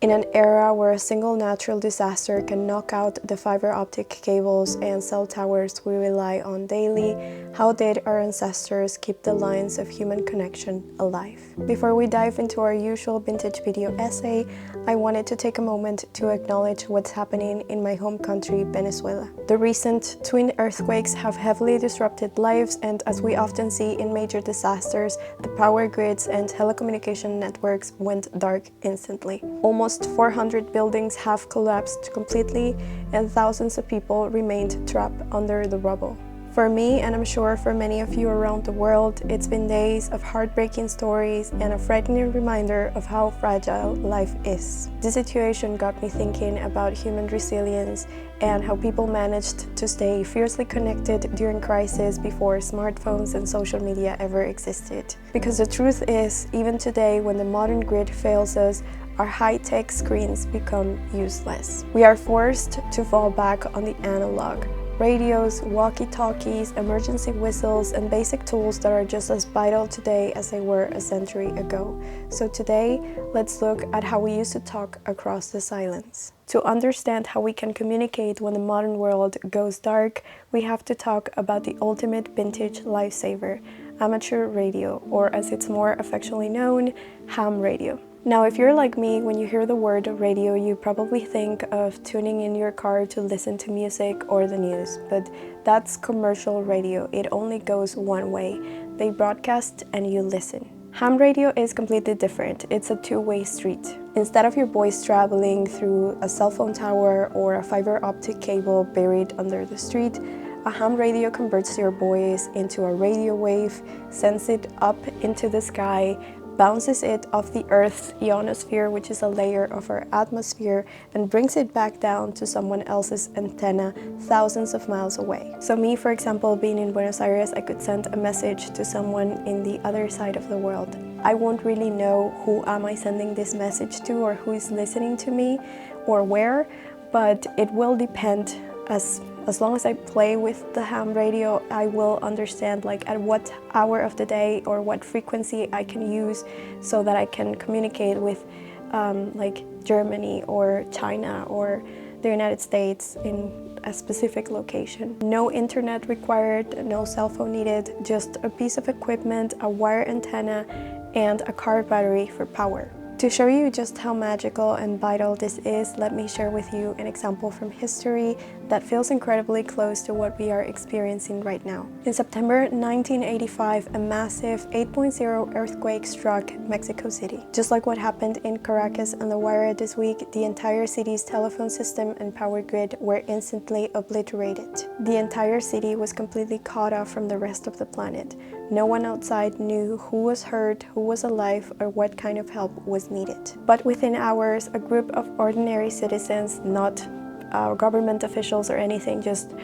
In an era where a single natural disaster can knock out the fiber optic cables and cell towers we rely on daily, how did our ancestors keep the lines of human connection alive? Before we dive into our usual vintage video essay, I wanted to take a moment to acknowledge what's happening in my home country, Venezuela. The recent twin earthquakes have heavily disrupted lives, and as we often see in major disasters, the power grids and telecommunication networks went dark instantly. Almost 400 buildings have collapsed completely, and thousands of people remained trapped under the rubble. For me, and I'm sure for many of you around the world, it's been days of heartbreaking stories and a frightening reminder of how fragile life is. This situation got me thinking about human resilience and how people managed to stay fiercely connected during crisis before smartphones and social media ever existed. Because the truth is, even today, when the modern grid fails us, our high-tech screens become useless. We are forced to fall back on the analog. Radios, walkie-talkies, emergency whistles, and basic tools that are just as vital today as they were a century ago. So today, let's look at how we used to talk across the silence. To understand how we can communicate when the modern world goes dark, we have to talk about the ultimate vintage lifesaver, amateur radio, or as it's more affectionately known, ham radio. Now, if you're like me, when you hear the word radio, you probably think of tuning in your car to listen to music or the news, but that's commercial radio. It only goes one way. They broadcast and you listen. Ham radio is completely different. It's a two-way street. Instead of your voice traveling through a cell phone tower or a fiber optic cable buried under the street, a ham radio converts your voice into a radio wave, sends it up into the sky, bounces it off the Earth's ionosphere, which is a layer of our atmosphere, and brings it back down to someone else's antenna thousands of miles away. So me, for example, being in Buenos Aires, I could send a message to someone in the other side of the world. I won't really know who am I sending this message to or who is listening to me or where, but it will depend. As long as I play with the ham radio, I will understand at what hour of the day or what frequency I can use so that I can communicate with Germany or China or the United States in a specific location. No internet required, no cell phone needed, just a piece of equipment, a wire antenna, and a car battery for power. To show you just how magical and vital this is, let me share with you an example from history that feels incredibly close to what we are experiencing right now. In September 1985, a massive 8.0 earthquake struck Mexico City. Just like what happened in Caracas and La Guaira this week, the entire city's telephone system and power grid were instantly obliterated. The entire city was completely cut off from the rest of the planet. No one outside knew who was hurt, who was alive, or what kind of help was needed. But within hours, a group of ordinary citizens, not government officials or anything, just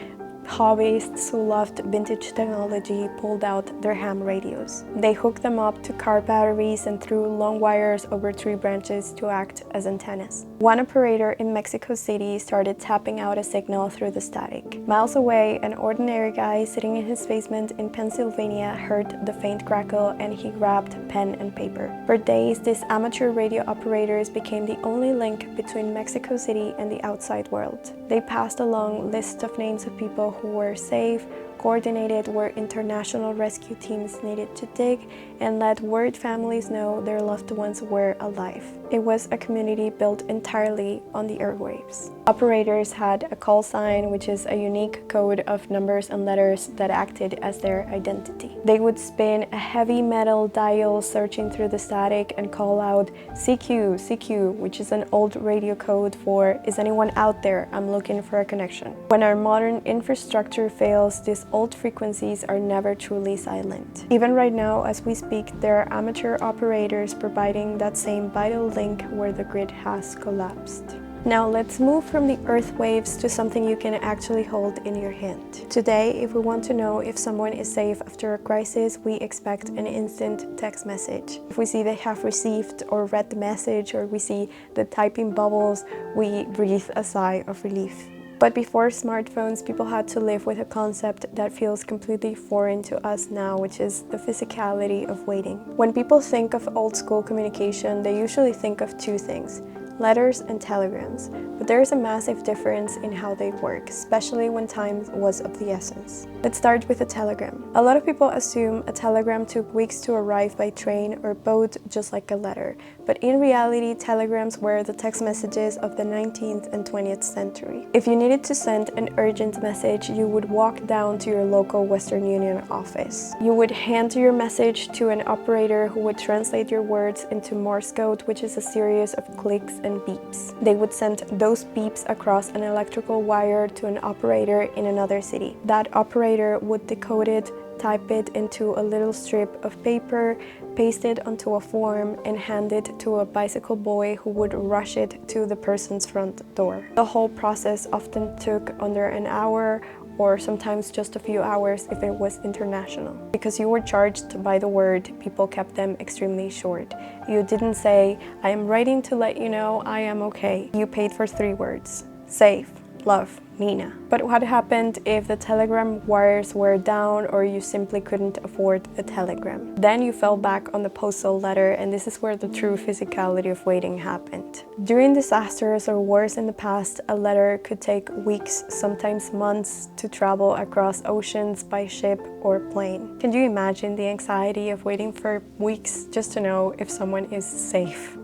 hobbyists who loved vintage technology, pulled out their ham radios. They hooked them up to car batteries and threw long wires over tree branches to act as antennas. One operator in Mexico City started tapping out a signal through the static. Miles away, an ordinary guy sitting in his basement in Pennsylvania heard the faint crackle, and he grabbed pen and paper. For days, these amateur radio operators became the only link between Mexico City and the outside world. They passed along lists of names of people who were safe, coordinated where international rescue teams needed to dig, and let worried families know their loved ones were alive. It was a community built entirely on the airwaves. Operators had a call sign, which is a unique code of numbers and letters that acted as their identity. They would spin a heavy metal dial searching through the static and call out CQ, CQ, which is an old radio code for "Is anyone out there? I'm looking for a connection." When our modern infrastructure fails, these old frequencies are never truly silent. Even right now, as we speak, there are amateur operators providing that same vital link where the grid has collapsed. Now let's move from the earth waves to something you can actually hold in your hand. Today, if we want to know if someone is safe after a crisis, we expect an instant text message. If we see they have received or read the message, or we see the typing bubbles, we breathe a sigh of relief. But before smartphones, people had to live with a concept that feels completely foreign to us now, which is the physicality of waiting. When people think of old school communication, they usually think of two things: letters and telegrams, but there is a massive difference in how they work, especially when time was of the essence. Let's start with a telegram. A lot of people assume a telegram took weeks to arrive by train or boat, just like a letter, but in reality, telegrams were the text messages of the 19th and 20th century. If you needed to send an urgent message, you would walk down to your local Western Union office. You would hand your message to an operator who would translate your words into Morse code, which is a series of clicks and beeps. They would send those beeps across an electrical wire to an operator in another city. That operator would decode it, type it into a little strip of paper, paste it onto a form, and hand it to a bicycle boy who would rush it to the person's front door. The whole process often took under an hour, or sometimes just a few hours if it was international. Because you were charged by the word, people kept them extremely short. You didn't say, "I am writing to let you know I am okay." You paid for 3 words: safe, love, Nina. But what happened if the telegram wires were down or you simply couldn't afford a telegram? Then you fell back on the postal letter, and this is where the true physicality of waiting happened. During disasters or wars in the past, a letter could take weeks, sometimes months, to travel across oceans by ship or plane. Can you imagine the anxiety of waiting for weeks just to know if someone is safe?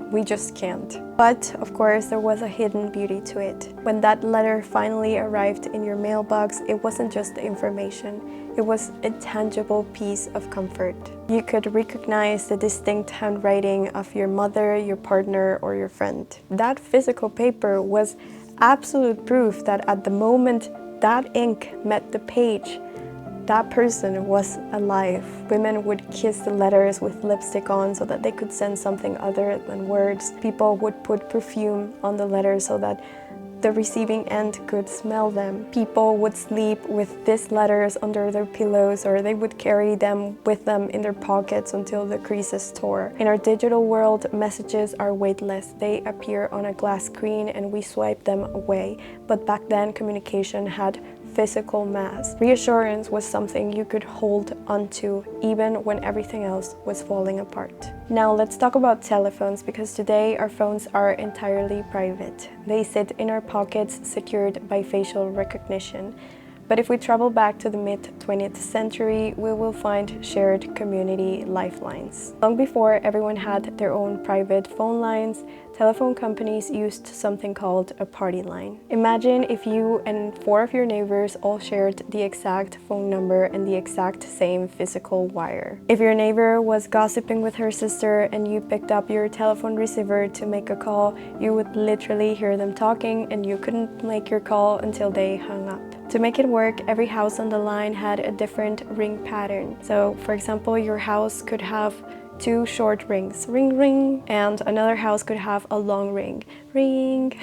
We just can't. But of course, there was a hidden beauty to it. When that letter finally arrived in your mailbox, it wasn't just the information, it was a tangible piece of comfort. You could recognize the distinct handwriting of your mother, your partner, or your friend. That physical paper was absolute proof that at the moment that ink met the page, that person was alive. Women would kiss the letters with lipstick on so that they could send something other than words. People would put perfume on the letters so that the receiving end could smell them. People would sleep with these letters under their pillows, or they would carry them with them in their pockets until the creases tore. In our digital world, messages are weightless. They appear on a glass screen and we swipe them away. But back then, communication had physical mass. Reassurance was something you could hold onto even when everything else was falling apart. Now let's talk about telephones, because today our phones are entirely private. They sit in our pockets, secured by facial recognition. But if we travel back to the mid-20th century, we will find shared community lifelines. Long before everyone had their own private phone lines, telephone companies used something called a party line. Imagine if you and 4 of your neighbors all shared the exact phone number and the exact same physical wire. If your neighbor was gossiping with her sister and you picked up your telephone receiver to make a call, you would literally hear them talking and you couldn't make your call until they hung up. To make it work, every house on the line had a different ring pattern. So, for example, your house could have 2 short rings, ring ring, and another house could have a long ring, ring.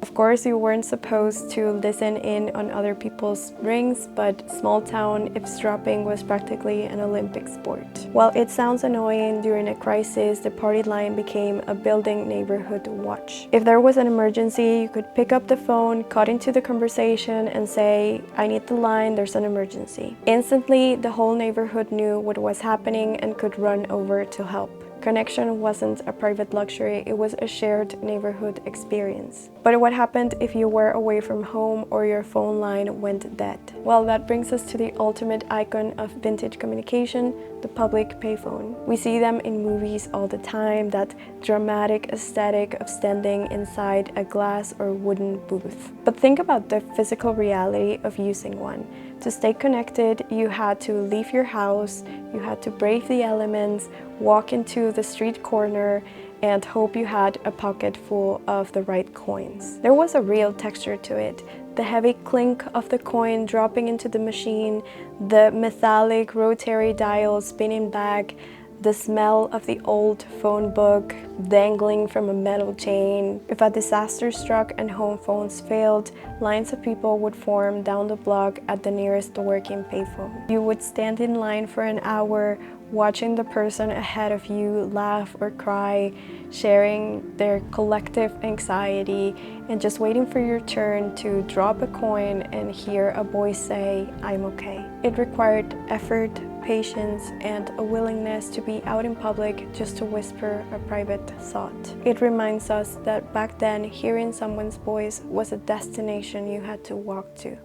Of course, you weren't supposed to listen in on other people's rings, but small town eavesdropping was practically an Olympic sport. While it sounds annoying, during a crisis, the party line became a building neighborhood watch. If there was an emergency, you could pick up the phone, cut into the conversation, and say, "I need the line, there's an emergency." Instantly, the whole neighborhood knew what was happening and could run over to help. Connection wasn't a private luxury, it was a shared neighborhood experience. But what happened if you were away from home or your phone line went dead? Well, that brings us to the ultimate icon of vintage communication, the public payphone. We see them in movies all the time, that dramatic aesthetic of standing inside a glass or wooden booth. But think about the physical reality of using one. To stay connected, you had to leave your house, you had to brave the elements, walk into the street corner, and hope you had a pocket full of the right coins. There was a real texture to it. The heavy clink of the coin dropping into the machine, the metallic rotary dial spinning back, the smell of the old phone book dangling from a metal chain. If a disaster struck and home phones failed, lines of people would form down the block at the nearest working payphone. You would stand in line for an hour, watching the person ahead of you laugh or cry, sharing their collective anxiety, and just waiting for your turn to drop a coin and hear a voice say, "I'm okay." It required effort, patience, and a willingness to be out in public just to whisper a private thought. It reminds us that back then, hearing someone's voice was a destination you had to walk to.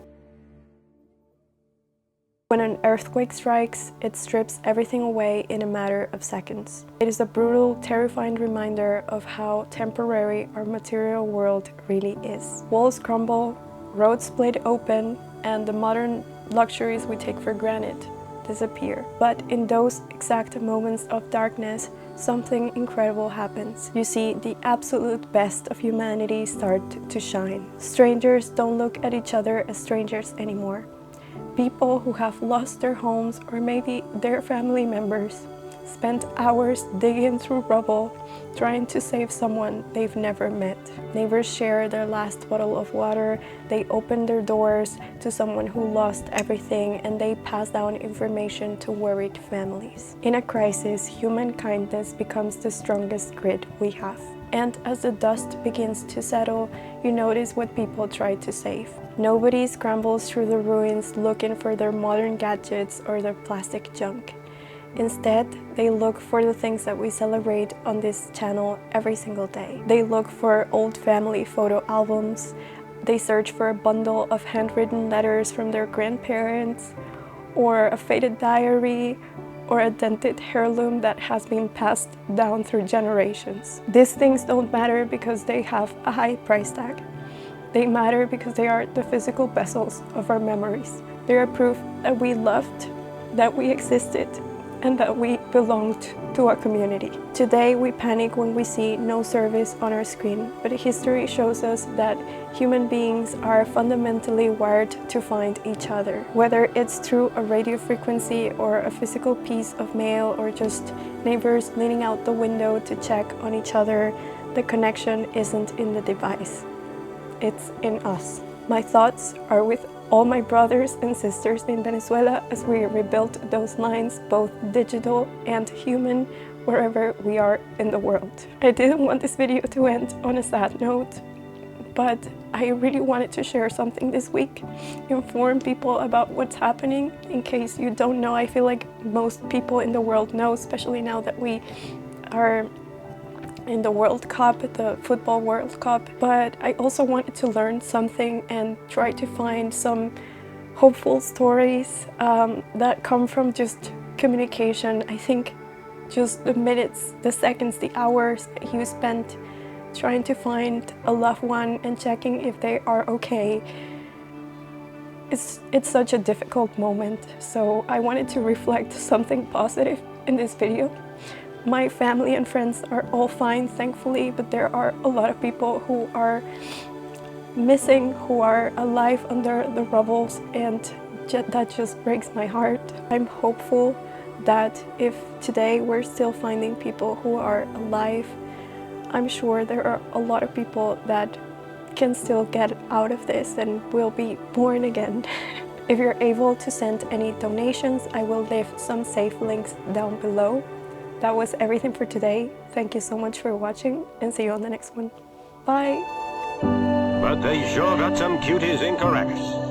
When an earthquake strikes, it strips everything away in a matter of seconds. It is a brutal, terrifying reminder of how temporary our material world really is. Walls crumble, roads split open, and the modern luxuries we take for granted disappear. But in those exact moments of darkness, something incredible happens. You see the absolute best of humanity start to shine. Strangers don't look at each other as strangers anymore. People who have lost their homes, or maybe their family members, spent hours digging through rubble trying to save someone they've never met. Neighbors share their last bottle of water, they open their doors to someone who lost everything, and they pass down information to worried families. In a crisis, human kindness becomes the strongest grit we have. And as the dust begins to settle, you notice what people try to save. Nobody scrambles through the ruins looking for their modern gadgets or their plastic junk. Instead, they look for the things that we celebrate on this channel every single day. They look for old family photo albums, they search for a bundle of handwritten letters from their grandparents, or a faded diary, or a dented heirloom that has been passed down through generations. These things don't matter because they have a high price tag. They matter because they are the physical vessels of our memories. They are proof that we loved, that we existed, and that we belonged to a community. Today, we panic when we see no service on our screen, but history shows us that human beings are fundamentally wired to find each other. Whether it's through a radio frequency or a physical piece of mail or just neighbors leaning out the window to check on each other, the connection isn't in the device. It's in us. My thoughts are with all my brothers and sisters in Venezuela as we rebuilt those lines, both digital and human, wherever we are in the world. I didn't want this video to end on a sad note, but I really wanted to share something this week, inform people about what's happening. In case you don't know, I feel like most people in the world know, especially now that we are in the World Cup, the football World Cup. But I also wanted to learn something and try to find some hopeful stories that come from just communication. I think just the minutes, the seconds, the hours that you spent trying to find a loved one and checking if they are okay, it's such a difficult moment. So I wanted to reflect something positive in this video. My family and friends are all fine, thankfully, but there are a lot of people who are missing, who are alive under the rubbles, and that just breaks my heart. I'm hopeful that if today we're still finding people who are alive, I'm sure there are a lot of people that can still get out of this and will be born again. If you're able to send any donations, I will leave some safe links down below. That was everything for today. Thank you so much for watching, and see you on the next one. Bye! But they sure got some cuties in Caracas.